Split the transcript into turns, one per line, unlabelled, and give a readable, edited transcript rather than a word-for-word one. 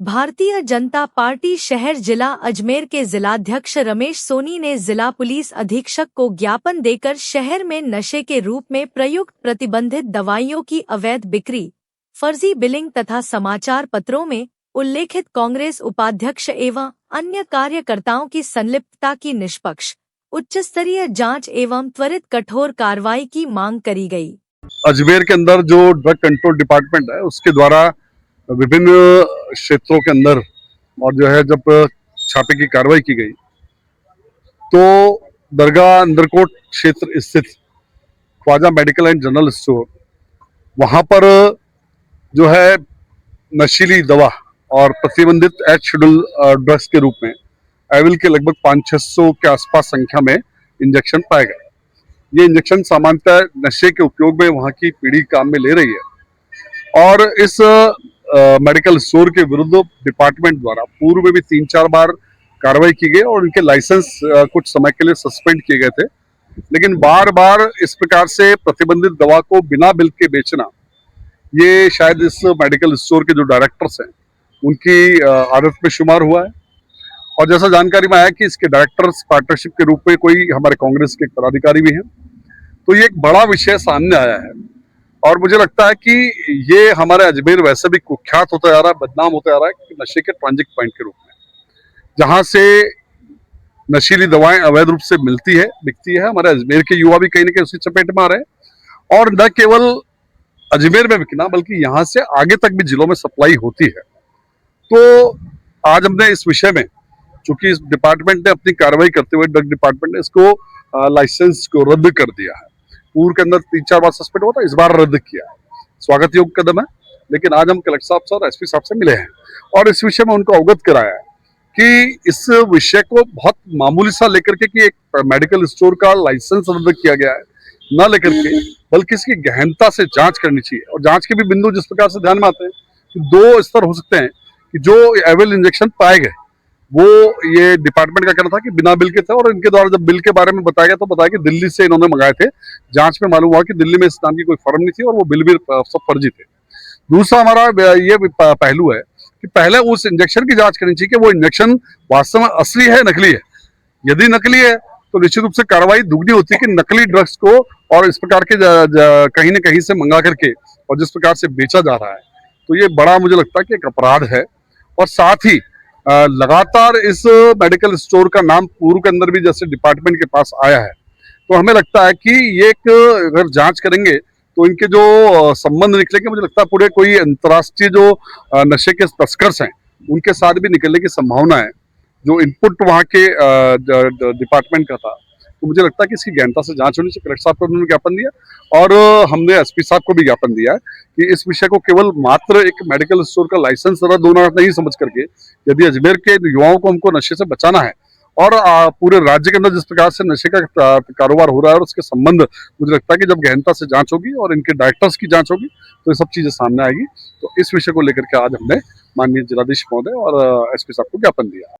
Bharatiya Janata party शहर जिला अजमेर के जिलाध्यक्ष रमेश सोनी ने जिला पुलिस अधीक्षक को ज्ञापन देकर शहर में नशे के रूप में प्रयुक्त प्रतिबंधित दवाइयों की अवैध बिक्री, फर्जी बिलिंग तथा समाचार पत्रों में उल्लेखित कांग्रेस उपाध्यक्ष एवं अन्य कार्यकर्ताओं की संलिप्तता की निष्पक्ष, उच्च स्तरीय जांच एवं त्वरित कठोर कार्रवाई की मांग करी गई।
अजमेर के अंदर जो ड्रग कंट्रोल डिपार्टमेंट है उसके द्वारा विभिन्न क्षेत्रों के अंदर और जो है जब छापे की कार्रवाई की गई तो दरगाह अंदरकोट क्षेत्र स्थित Khwaja medical and general store वहां पर जो है नशीली दवा और प्रतिबंधित एच शेड्यूल ड्रग्स के रूप में एविल के लगभग 500-600 के आसपास संख्या में इंजेक्शन पाए गए। ये इंजेक्शन सामान्यतः नशे के उपयोग में वहां की पीढ़ी काम में ले रही है और इस मेडिकल स्टोर के विरुद्ध डिपार्टमेंट द्वारा पूर्व में भी 3-4 बार कार्रवाई की गई और इनके लाइसेंस कुछ समय के लिए सस्पेंड किए गए थे, लेकिन बार बार इस प्रकार से प्रतिबंधित दवा को बिना बिल के बेचना ये शायद इस मेडिकल स्टोर के जो डायरेक्टर्स हैं उनकी आदत में शुमार हुआ है। और जैसा जानकारी में आया कि इसके डायरेक्टर्स पार्टनरशिप के रूप में कोई हमारे कांग्रेस के पदाधिकारी भी हैं, तो ये एक बड़ा विषय सामने आया है और मुझे लगता है कि ये हमारे अजमेर वैसे भी कुख्यात होता जा रहा है, बदनाम होता जा रहा है कि नशे के ट्रांजिट पॉइंट के रूप में, जहां से नशीली दवाएं अवैध रूप से मिलती है, बिकती है। हमारे अजमेर के युवा भी कहीं ना कहीं उसी चपेट में आ रहे हैं और न केवल अजमेर में बिकना बल्कि यहाँ से आगे तक भी जिलों में सप्लाई होती है। तो आज हमने इस विषय में, चूंकि इस डिपार्टमेंट ने अपनी कार्रवाई करते हुए ड्रग डिपार्टमेंट ने इसको लाइसेंस को रद्द कर दिया है। पूर्व के अंदर 3-4 बार सस्पेंड हुआ था, इस बार रद्द किया है। स्वागत योग्य कदम है, लेकिन आज हम कलेक्टर साहब से और एसपी साहब से मिले हैं और इस विषय में उनको अवगत कराया है कि इस विषय को बहुत मामूली सा लेकर के कि एक मेडिकल स्टोर का लाइसेंस रद्द किया गया है न लेकर के, बल्कि इसकी गहनता से जांच करनी चाहिए। और जांच के भी बिंदु जिस प्रकार से ध्यान में आते हैं कि 2 स्तर हो सकते हैं कि जो एविल इंजेक्शन पाए गए वो ये डिपार्टमेंट का कहना था कि बिना बिल के थे और इनके द्वारा जब बिल के बारे में बताया गया तो बताया कि दिल्ली से इन्होंने मंगाए थे। जांच में मालूम हुआ कि दिल्ली में इस नाम की कोई फर्म नहीं थी और वो बिल भी सब फर्जी थे। दूसरा हमारा ये पहलू है कि पहले उस इंजेक्शन की जांच करनी चाहिए कि वो इंजेक्शन वास्तव में असली है नकली है। यदि नकली है तो निश्चित रूप से कार्रवाई दुगनी होती है कि नकली ड्रग्स को और इस प्रकार के कहीं न कहीं से मंगा करके और जिस प्रकार से बेचा जा रहा है, तो ये बड़ा मुझे लगता है कि एक अपराध है। और साथ ही लगातार इस मेडिकल स्टोर का नाम पूर्व के अंदर भी जैसे डिपार्टमेंट के पास आया है, तो हमें लगता है कि ये एक अगर जांच करेंगे तो इनके जो संबंध निकलेंगे, मुझे लगता है पूरे कोई अंतर्राष्ट्रीय जो नशे के तस्कर्स हैं उनके साथ भी निकलने की संभावना है। जो इनपुट वहाँ के डिपार्टमेंट का था, तो मुझे लगता है कि इसकी गहनता से जांच होनी चाहिए। कलेक्टर साहब को उन्होंने ज्ञापन दिया और हमने एसपी साहब को भी ज्ञापन दिया है कि इस विषय को केवल मात्र एक मेडिकल स्टोर का लाइसेंस रद्द होना नहीं समझ करके, यदि अजमेर के युवाओं को हमको नशे से बचाना है और पूरे राज्य के अंदर जिस प्रकार से नशे का कारोबार हो रहा है और उसके संबंध, मुझे लगता है कि जब गहनता से जांच होगी और इनके डायरेक्टर्स की जांच होगी तो ये सब चीजें सामने आएगी। तो इस विषय को लेकर के आज हमने माननीय जिलाधीश महोदय और एसपी साहब को ज्ञापन दिया।